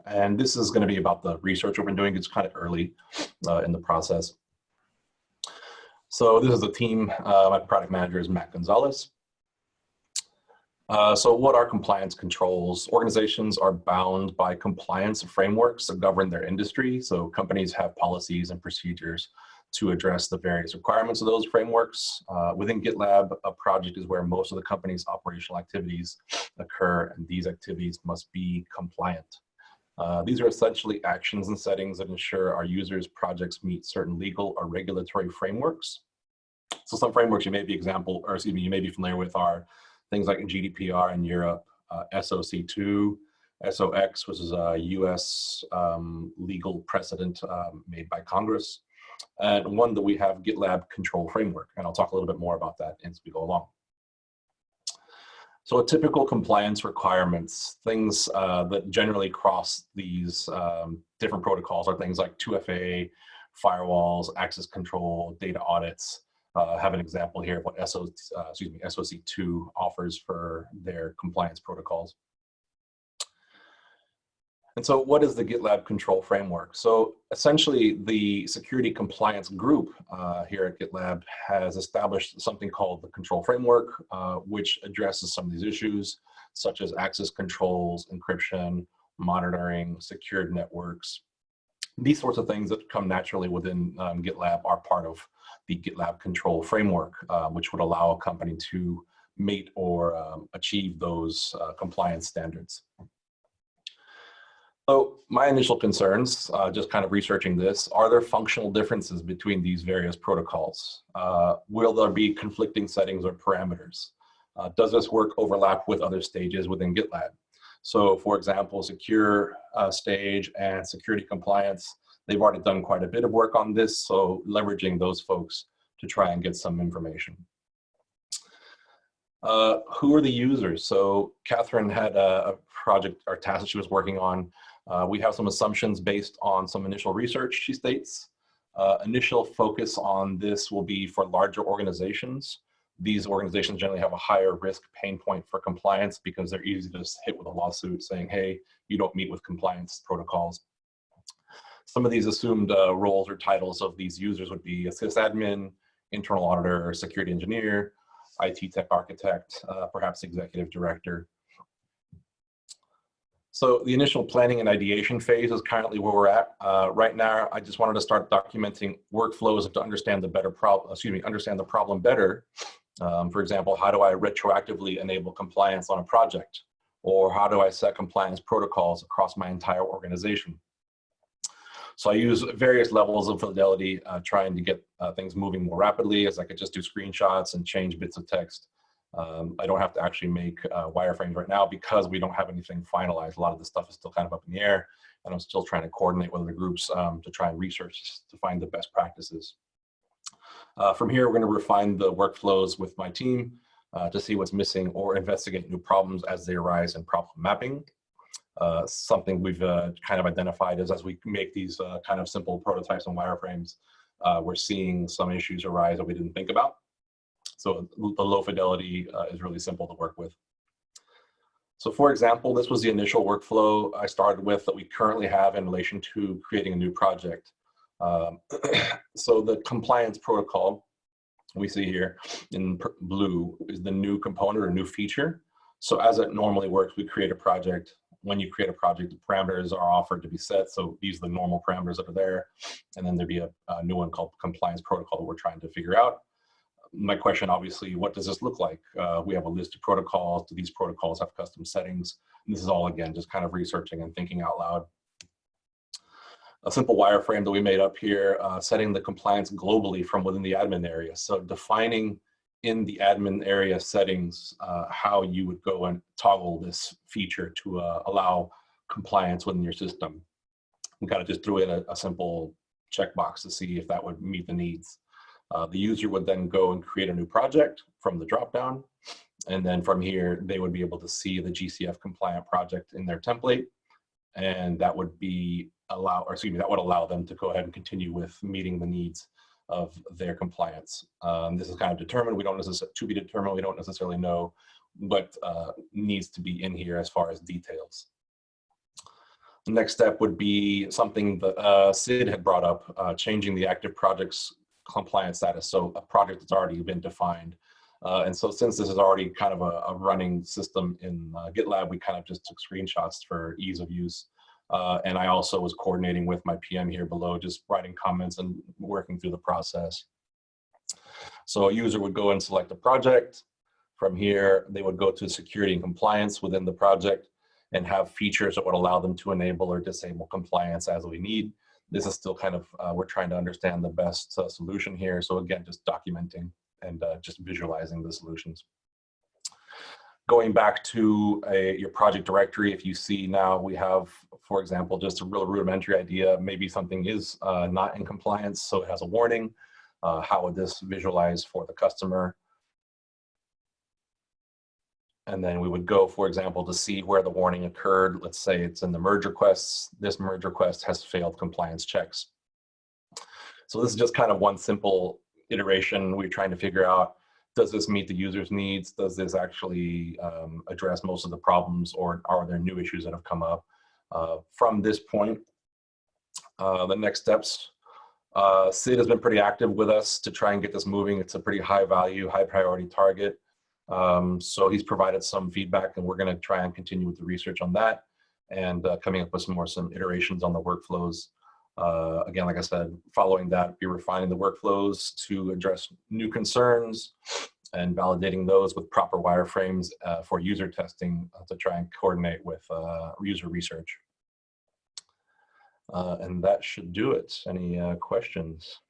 And this is going to be about the research we've been doing. It's kind of early in the process. So this is the team. My product manager is Matt Gonzalez. So what are compliance controls? Organizations are bound by compliance frameworks that govern their industry. So companies have policies and procedures to address the various requirements of those frameworks. Within GitLab, a project is where most of the company's operational activities occur, and these activities must be compliant. These are essentially actions and settings that ensure our users' projects meet certain legal or regulatory frameworks. So some frameworks you may be you may be familiar with are things like GDPR in Europe, SOC2, SOX, which is a US legal precedent made by Congress, and one that we have, GitLab Control Framework, and I'll talk a little bit more about that as we go along. So a typical compliance requirements, things that generally cross these different protocols are things like 2FA, firewalls, access control, data audits. Have an example here of what SOC2 offers for their compliance protocols. And so what is the GitLab Control Framework? So essentially the security compliance group here at GitLab has established something called the Control Framework, which addresses some of these issues, such as access controls, encryption, monitoring, secured networks. These sorts of things that come naturally within GitLab are part of the GitLab Control Framework, which would allow a company to meet or achieve those compliance standards. So my initial concerns, just kind of researching this, are there functional differences between these various protocols? Will there be conflicting settings or parameters? Does this work overlap with other stages within GitLab? So for example, secure stage and security compliance, they've already done quite a bit of work on this, so leveraging those folks to try and get some information. Who are the users? So Catherine had a project or task that she was working on. We have some assumptions based on some initial research, she states. Initial focus on this will be for larger organizations. These organizations generally have a higher risk pain point for compliance because they're easy to just hit with a lawsuit saying, hey, you don't meet with compliance protocols. Some of these assumed roles or titles of these users would be a sysadmin, internal auditor, security engineer, IT tech architect, perhaps executive director. So the initial planning and ideation phase is currently where we're at. Right now, I just wanted to start documenting workflows to understand the problem better. For example, how do I retroactively enable compliance on a project? Or how do I set compliance protocols across my entire organization? So I use various levels of fidelity, trying to get things moving more rapidly, as I could just do screenshots and change bits of text. I don't have to actually make wireframes right now because we don't have anything finalized. A lot of this stuff is still kind of up in the air, and I'm still trying to coordinate with other groups to try and research to find the best practices. From here, we're going to refine the workflows with my team to see what's missing or investigate new problems as they arise in problem mapping. Something we've kind of identified is as we make these kind of simple prototypes and wireframes, we're seeing some issues arise that we didn't think about. So the low fidelity is really simple to work with. So for example, this was the initial workflow I started with that we currently have in relation to creating a new project. So the compliance protocol we see here in blue is the new component or new feature. So as it normally works, we create a project. When you create a project, the parameters are offered to be set. So these are the normal parameters that are there. And then there'd be a new one called compliance protocol that we're trying to figure out. My question, obviously, what does this look like? We have a list of protocols. Do these protocols have custom settings? And this is all, again, just kind of researching and thinking out loud. A simple wireframe that we made up here, setting the compliance globally from within the admin area. So defining in the admin area settings how you would go and toggle this feature to allow compliance within your system. We kind of just threw in a simple checkbox to see if that would meet the needs. The user would then go and create a new project from the dropdown. And then from here, they would be able to see the GCF compliant project in their template. And that would that would allow them to go ahead and continue with meeting the needs of their compliance. This is kind of determined. We don't necessarily know what needs to be in here as far as details. The next step would be something that Sid had brought up, changing the active project's compliance status. So a project that's already been defined. And so since this is already kind of a running system in GitLab, we kind of just took screenshots for ease of use. And I also was coordinating with my PM here below, just writing comments and working through the process. So a user would go and select a project. From here, they would go to security and compliance within the project and have features that would allow them to enable or disable compliance as we need. This is still kind of, we're trying to understand the best solution here. So again, just documenting and just visualizing the solutions. Going back to your project directory, if you see now we have, for example, just a real rudimentary idea, maybe something is not in compliance, so it has a warning. How would this visualize for the customer? And then we would go, for example, to see where the warning occurred. Let's say it's in the merge requests. This merge request has failed compliance checks. So this is just kind of one simple iteration. We're trying to figure out, does this meet the user's needs? Does this actually address most of the problems, or are there new issues that have come up? From this point, the next steps, Sid has been pretty active with us to try and get this moving. It's a pretty high value, high priority target. So he's provided some feedback, and we're going to try and continue with the research on that and coming up with some iterations on the workflows. Again, like I said, following that, be refining the workflows to address new concerns and validating those with proper wireframes for user testing to try and coordinate with user research. And that should do it. Any questions?